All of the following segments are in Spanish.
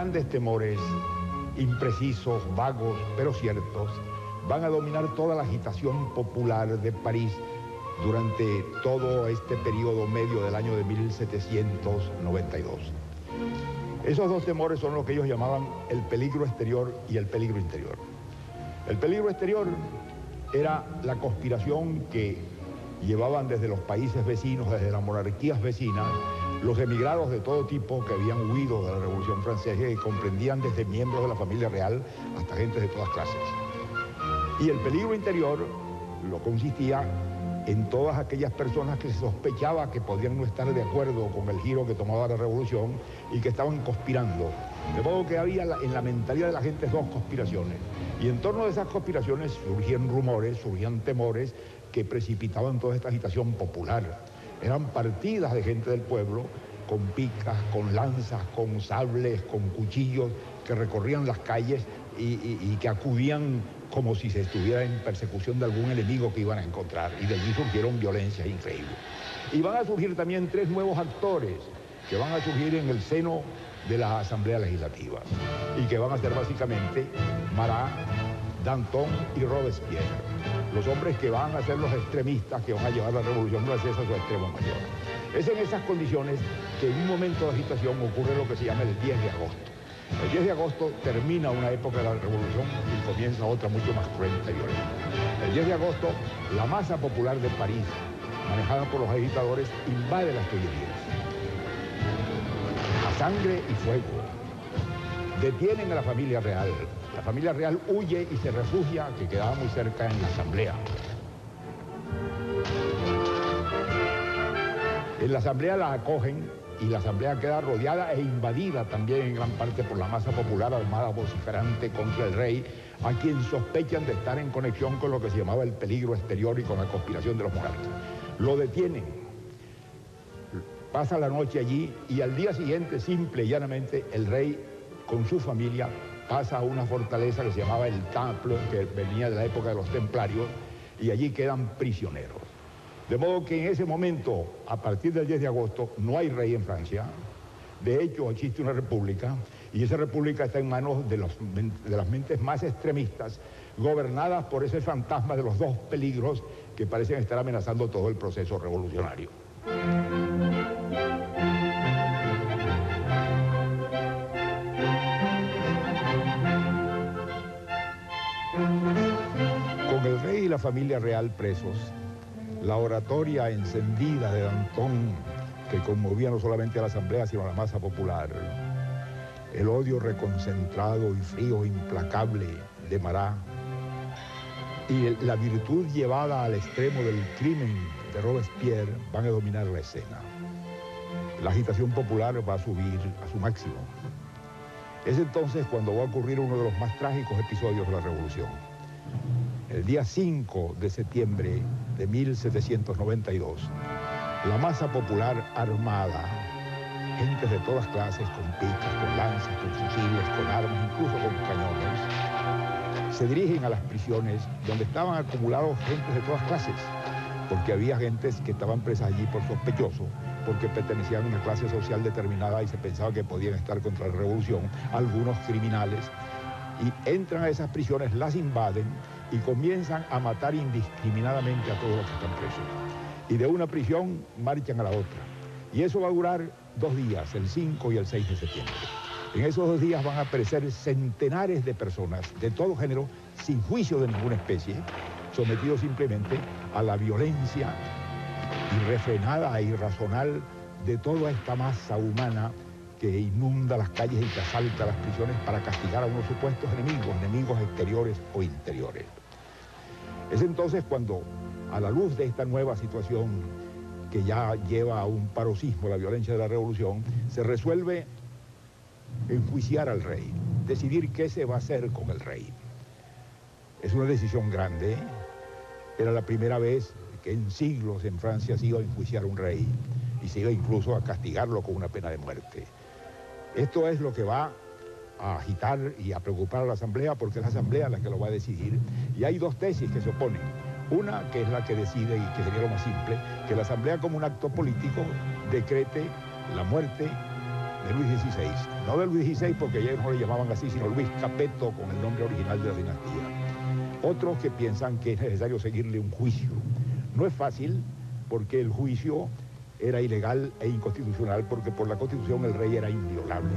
grandes temores, imprecisos, vagos, pero ciertos, van a dominar toda la agitación popular de París durante todo este periodo medio del año de 1792. Esos dos temores son lo que ellos llamaban el peligro exterior y el peligro interior. El peligro exterior era la conspiración que llevaban desde los países vecinos, desde las monarquías vecinas, los emigrados de todo tipo que habían huido de la Revolución Francesa y comprendían desde miembros de la familia real hasta gente de todas clases. Y el peligro interior lo consistía en todas aquellas personas que se sospechaba que podían no estar de acuerdo con el giro que tomaba la revolución y que estaban conspirando. De modo que había en la mentalidad de la gente dos conspiraciones. Y en torno de esas conspiraciones surgían rumores, surgían temores que precipitaban toda esta agitación popular. Eran partidas de gente del pueblo con picas, con lanzas, con sables, con cuchillos, que recorrían las calles y que acudían como si se estuviera en persecución de algún enemigo que iban a encontrar. Y de allí surgieron violencias increíbles. Y van a surgir también tres nuevos actores que van a surgir en el seno de la Asamblea Legislativa y que van a ser básicamente Marat, Danton y Robespierre, los hombres que van a ser los extremistas que van a llevar la Revolución Francesa a su extremo mayor. Es en esas condiciones que en un momento de agitación ocurre lo que se llama el 10 de agosto. El 10 de agosto termina una época de la Revolución y comienza otra mucho más cruenta y violenta. El 10 de agosto, la masa popular de París, manejada por los agitadores, invade las Tullerías. A sangre y fuego. Detienen a la familia real. La familia real huye y se refugia, que quedaba muy cerca en la Asamblea. En la Asamblea la acogen y la Asamblea queda rodeada e invadida también en gran parte por la masa popular armada vociferante contra el rey, a quien sospechan de estar en conexión con lo que se llamaba el peligro exterior y con la conspiración de los monarcas. Lo detienen, pasa la noche allí y al día siguiente, simple y llanamente, el rey con su familia pasa a una fortaleza que se llamaba el Temple, que venía de la época de los templarios, y allí quedan prisioneros. De modo que en ese momento, a partir del 10 de agosto, no hay rey en Francia. De hecho, existe una república, y esa república está en manos de las mentes más extremistas, gobernadas por ese fantasma de los dos peligros que parecen estar amenazando todo el proceso revolucionario. Con el rey y la familia real presos, la oratoria encendida de Danton, que conmovía no solamente a la Asamblea, sino a la masa popular, el odio reconcentrado y frío, implacable de Marat, y la virtud llevada al extremo del crimen de Robespierre van a dominar la escena. La agitación popular va a subir a su máximo. Es entonces cuando va a ocurrir uno de los más trágicos episodios de la Revolución. El día 5 de septiembre de 1792, la masa popular armada, gentes de todas clases, con picas, con lanzas, con fusiles, con armas, incluso con cañones, se dirigen a las prisiones donde estaban acumulados gentes de todas clases, porque había gentes que estaban presas allí por sospechosos, porque pertenecían a una clase social determinada y se pensaba que podían estar contra la revolución, algunos criminales, y entran a esas prisiones, las invaden y comienzan a matar indiscriminadamente a todos los que están presos. Y de una prisión marchan a la otra. Y eso va a durar 2 días, el 5 y el 6 de septiembre. En esos 2 días van a perecer centenares de personas de todo género, sin juicio de ninguna especie, sometidos simplemente a la violencia irrefrenada e irracional de toda esta masa humana que inunda las calles y que asalta las prisiones para castigar a unos supuestos enemigos exteriores o interiores. Es entonces cuando, a la luz de esta nueva situación que ya lleva a un paroxismo la violencia de la revolución, se resuelve enjuiciar al rey, decidir qué se va a hacer con el rey. Es una decisión grande, era la primera vez que en siglos en Francia se iba a enjuiciar a un rey y se iba incluso a castigarlo con una pena de muerte. Esto es lo que va a agitar y a preocupar a la Asamblea, porque es la Asamblea la que lo va a decidir. Y hay 2 tesis que se oponen. Una, que es la que decide y que sería lo más simple, que la Asamblea como un acto político decrete la muerte de Luis XVI. No de Luis XVI porque ellos no le llamaban así, sino Luis Capeto con el nombre original de la dinastía. Otros que piensan que es necesario seguirle un juicio. No es fácil porque el juicio era ilegal e inconstitucional porque por la Constitución el rey era inviolable.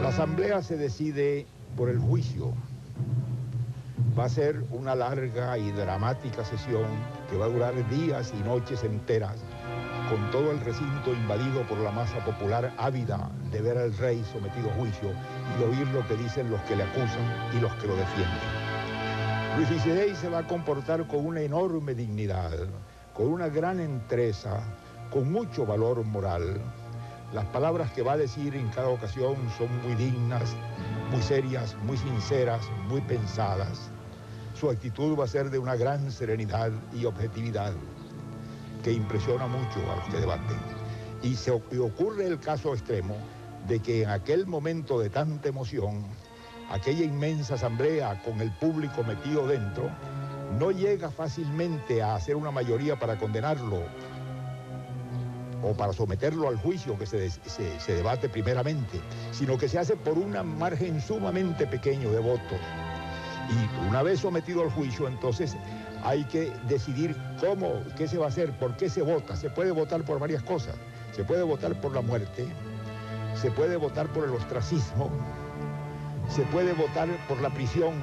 La asamblea se decide por el juicio. Va a ser una larga y dramática sesión que va a durar días y noches enteras, con todo el recinto invadido por la masa popular ávida de ver al rey sometido a juicio y de oír lo que dicen los que le acusan y los que lo defienden. Luis XVI se va a comportar con una enorme dignidad, con una gran entereza, con mucho valor moral. Las palabras que va a decir en cada ocasión son muy dignas, muy serias, muy sinceras, muy pensadas. Su actitud va a ser de una gran serenidad y objetividad que impresiona mucho a los que debaten. Y ocurre el caso extremo de que en aquel momento de tanta emoción, aquella inmensa asamblea con el público metido dentro, no llega fácilmente a hacer una mayoría para condenarlo o para someterlo al juicio que se debate primeramente, sino que se hace por un margen sumamente pequeño de votos. Y una vez sometido al juicio, entonces hay que decidir cómo, qué se va a hacer, por qué se vota. Se puede votar por varias cosas. Se puede votar por la muerte, se puede votar por el ostracismo, se puede votar por la prisión,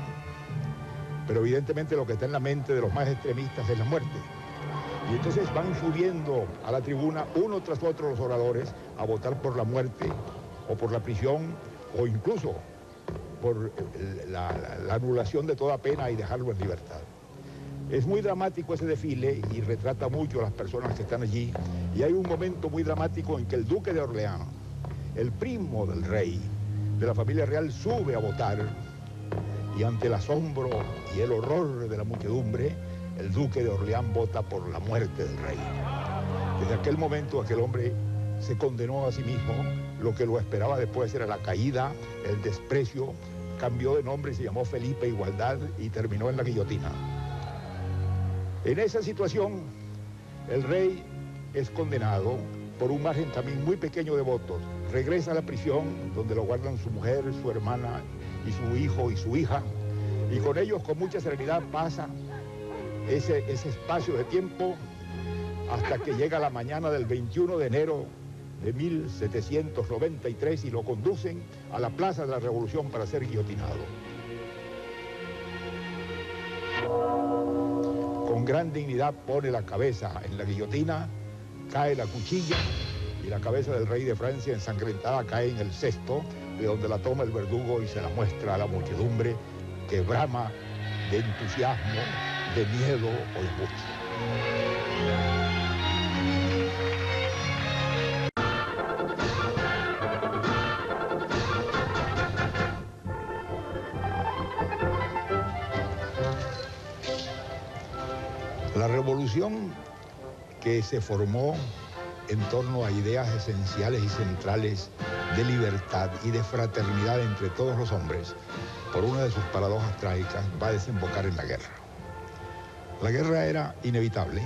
pero evidentemente lo que está en la mente de los más extremistas es la muerte. Y entonces van subiendo a la tribuna uno tras otro los oradores a votar por la muerte o por la prisión o incluso por la anulación de toda pena y dejarlo en libertad. Es muy dramático ese desfile y retrata mucho a las personas que están allí. Y hay un momento muy dramático en que el duque de Orleans, el primo del rey, de la familia real, sube a votar y ante el asombro y el horror de la muchedumbre, el duque de Orleans vota por la muerte del rey. Desde aquel momento aquel hombre se condenó a sí mismo. Lo que lo esperaba después era la caída, el desprecio. Cambió de nombre, se llamó Felipe Igualdad y terminó en la guillotina. En esa situación, el rey es condenado por un margen también muy pequeño de votos. Regresa a la prisión donde lo guardan su mujer, su hermana y su hijo y su hija. Y con ellos con mucha serenidad pasa ese espacio de tiempo hasta que llega la mañana del 21 de enero de 1793 y lo conducen a la Plaza de la Revolución para ser guillotinado. Con gran dignidad pone la cabeza en la guillotina, cae la cuchilla y la cabeza del rey de Francia ensangrentada cae en el cesto, de donde la toma el verdugo y se la muestra a la muchedumbre que brama de entusiasmo, de miedo o de angustia. La revolución que se formó en torno a ideas esenciales y centrales de libertad y de fraternidad entre todos los hombres, por una de sus paradojas trágicas, va a desembocar en la guerra. La guerra era inevitable.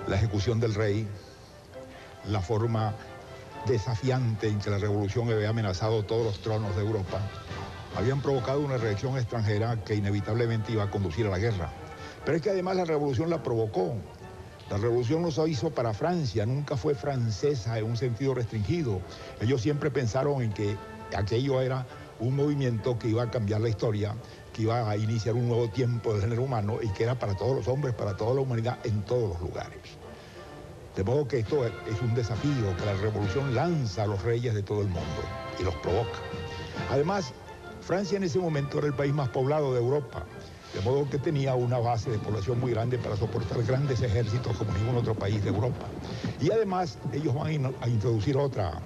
La ejecución del rey, la forma desafiante en que la revolución había amenazado todos los tronos de Europa, habían provocado una reacción extranjera que inevitablemente iba a conducir a la guerra. Pero es que además la revolución la provocó. La revolución no se hizo para Francia, nunca fue francesa en un sentido restringido. Ellos siempre pensaron en que aquello era un movimiento que iba a cambiar la historia, que iba a iniciar un nuevo tiempo del género humano y que era para todos los hombres, para toda la humanidad, en todos los lugares. De modo que esto es un desafío que la revolución lanza a los reyes de todo el mundo y los provoca. Además, Francia en ese momento era el país más poblado de Europa, de modo que tenía una base de población muy grande para soportar grandes ejércitos como ningún otro país de Europa. Y además ellos van a introducir otra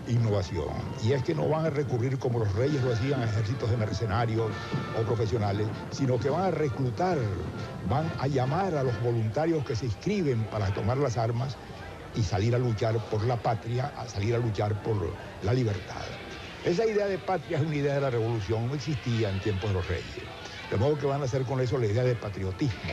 innovación, y es que no van a recurrir como los reyes lo hacían a ejércitos de mercenarios o profesionales, sino que van a reclutar, van a llamar a los voluntarios que se inscriben para tomar las armas y salir a luchar por la patria, a salir a luchar por la libertad. Esa idea de patria es una idea de la revolución, no existía en tiempos de los reyes. De modo que van a hacer con eso la idea de patriotismo.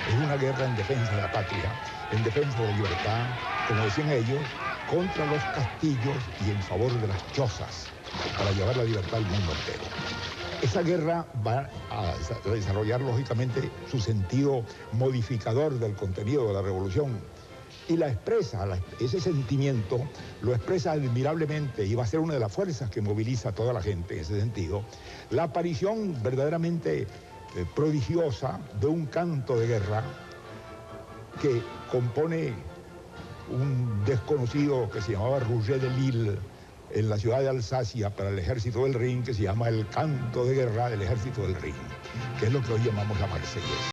Es una guerra en defensa de la patria, en defensa de la libertad, como decían ellos, contra los castillos y en favor de las chozas, para llevar la libertad al mundo entero. Esa guerra va a desarrollar, lógicamente, su sentido modificador del contenido de la revolución. Y la expresa, ese sentimiento lo expresa admirablemente y va a ser una de las fuerzas que moviliza a toda la gente en ese sentido. La aparición verdaderamente prodigiosa de un canto de guerra que compone un desconocido que se llamaba Rouget de Lille en la ciudad de Alsacia para el ejército del Rin, que se llama el canto de guerra del ejército del Rin, que es lo que hoy llamamos la Marsellesa.